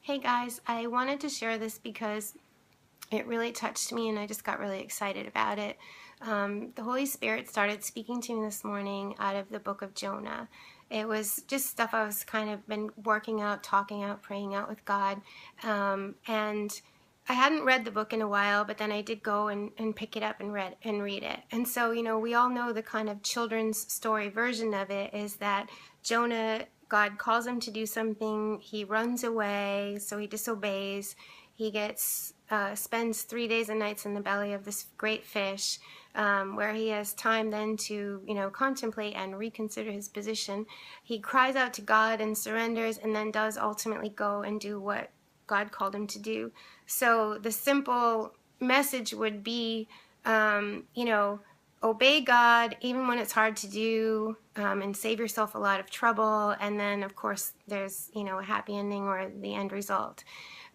Hey guys, I wanted to share this because it really touched me and I just got really excited about it. The Holy Spirit started speaking to me this morning out of the book of Jonah. It was just stuff I was kind of been working out, talking out, praying out with God. And I hadn't read the book in a while, but then I did go and pick it up and read it. And so, we all know the kind of children's story version of it is that Jonah, God calls him to do something, he runs away, so he disobeys. He spends 3 days and nights in the belly of this great fish, where he has time then to, contemplate and reconsider his position. He cries out to God and surrenders, and then does ultimately go and do what God called him to do. So the simple message would be, obey God even when it's hard to do, and save yourself a lot of trouble. And then, of course, there's, a happy ending or the end result.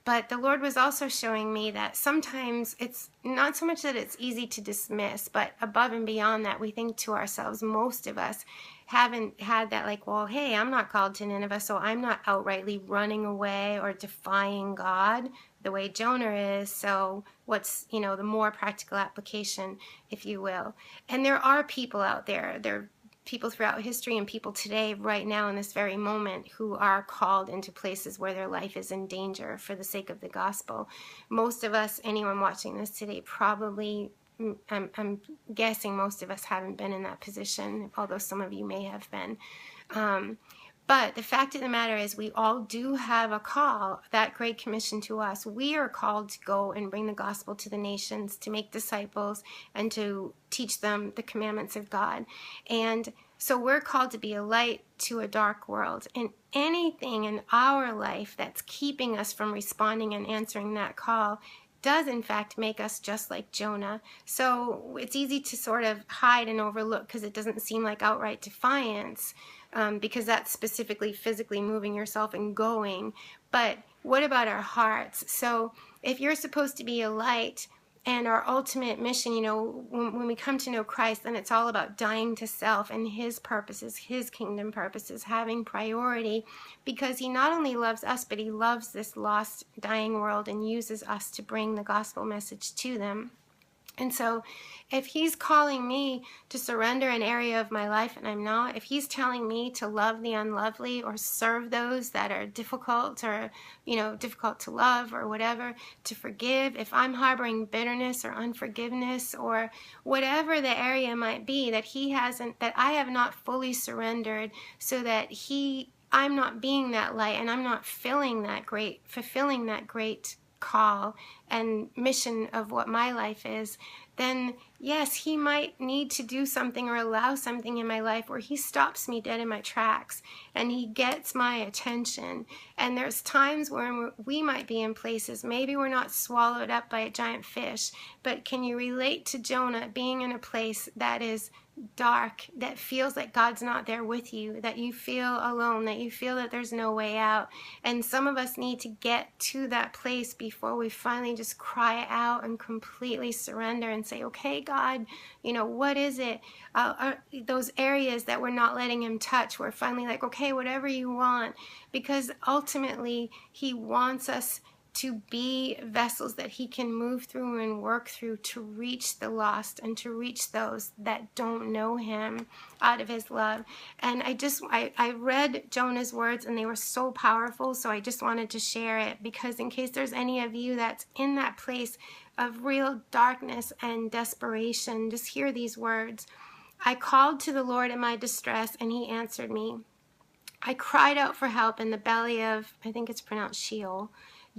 But the Lord was also showing me that sometimes it's not so much that it's easy to dismiss, but above and beyond that, we think to ourselves, most of us haven't had that, like, well, hey, I'm not called to Nineveh, so I'm not outrightly running away or defying God the way Jonah is. So what's, the more practical application, if you will. And there are people out there, people throughout history and people today, right now in this very moment, who are called into places where their life is in danger for the sake of the gospel. Most of us, anyone watching this today, probably, I'm guessing most of us haven't been in that position, although some of you may have been. But the fact of the matter is we all do have a call, that great commission to us. We are called to go and bring the gospel to the nations, to make disciples, and to teach them the commandments of God. And so we're called to be a light to a dark world. And anything in our life that's keeping us from responding and answering that call does in fact make us just like Jonah. So it's easy to sort of hide and overlook because it doesn't seem like outright defiance, because that's specifically physically moving yourself and going. But what about our hearts? So if you're supposed to be a light, and our ultimate mission, when we come to know Christ, then it's all about dying to self and his purposes, his kingdom purposes, having priority, because he not only loves us, but he loves this lost, dying world and uses us to bring the gospel message to them. And so if he's calling me to surrender an area of my life and I'm not, if he's telling me to love the unlovely or serve those that are difficult or, difficult to love or whatever, to forgive, if I'm harboring bitterness or unforgiveness or whatever the area might be that that I have not fully surrendered, so that I'm not being that light and I'm not fulfilling that great call and mission of what my life is, then yes, he might need to do something or allow something in my life where he stops me dead in my tracks and he gets my attention. And there's times where we might be in places, maybe we're not swallowed up by a giant fish, but can you relate to Jonah being in a place that is dark, that feels like God's not there with you, that you feel alone, that you feel that there's no way out? And some of us need to get to that place before we finally just cry out and completely surrender and say, okay, God, what is it? Those areas that we're not letting him touch, we're finally like, okay, whatever you want, because ultimately he wants us to be vessels that he can move through and work through to reach the lost and to reach those that don't know him out of his love. And I read Jonah's words and they were so powerful, so I just wanted to share it, because in case there's any of you that's in that place of real darkness and desperation, just hear these words. I called to the Lord in my distress and he answered me. I cried out for help in the belly of, I think it's pronounced Sheol.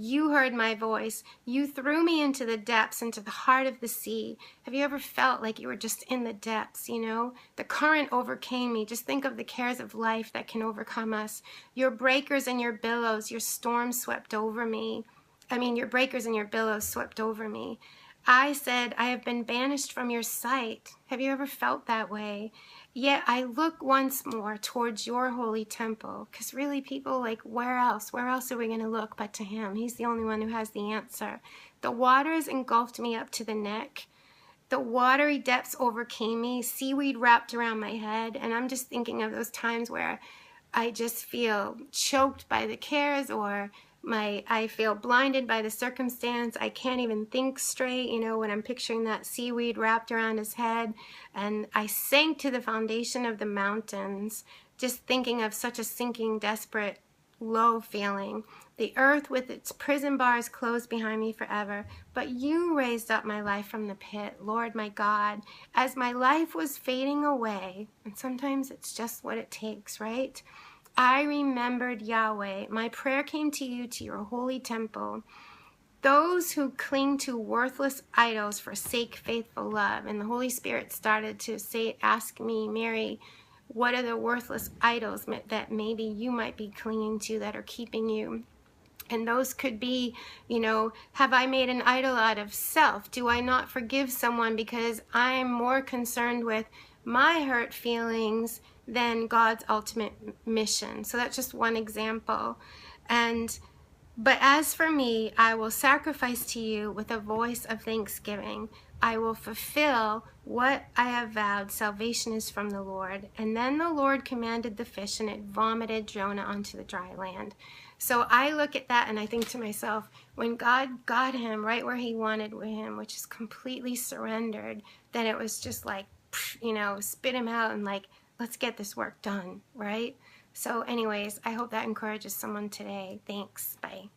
You heard my voice. You threw me into the depths, into the heart of the sea. Have you ever felt like you were just in the depths, The current overcame me. Just think of the cares of life that can overcome us. Your breakers and your billows, your storms swept over me. Your breakers and your billows swept over me. I said, I have been banished from your sight. Have you ever felt that way? Yet I look once more towards your holy temple. Because really, people, where else? Where else are we going to look but to him? He's the only one who has the answer. The waters engulfed me up to the neck. The watery depths overcame me. Seaweed wrapped around my head. And I'm just thinking of those times where I just feel choked by the cares or I feel blinded by the circumstance. I can't even think straight, when I'm picturing that seaweed wrapped around his head. And I sank to the foundation of the mountains, just thinking of such a sinking, desperate, low feeling. The earth with its prison bars closed behind me forever. But you raised up my life from the pit, Lord my God, as my life was fading away. And sometimes it's just what it takes, right? I remembered Yahweh. My prayer came to you, to your holy temple. Those who cling to worthless idols forsake faithful love. And the Holy Spirit started to ask me, Mary, what are the worthless idols that maybe you might be clinging to that are keeping you? And those could be, have I made an idol out of self? Do I not forgive someone because I'm more concerned with my hurt feelings than God's ultimate mission? So that's just one example. But as for me, I will sacrifice to you with a voice of thanksgiving. I will fulfill what I have vowed. Salvation is from the Lord. And then the Lord commanded the fish, and it vomited Jonah onto the dry land. So I look at that and I think to myself, when God got him right where he wanted with him, which is completely surrendered, then it was just like, spit him out and like, let's get this work done, right? So anyways, I hope that encourages someone today. Thanks. Bye.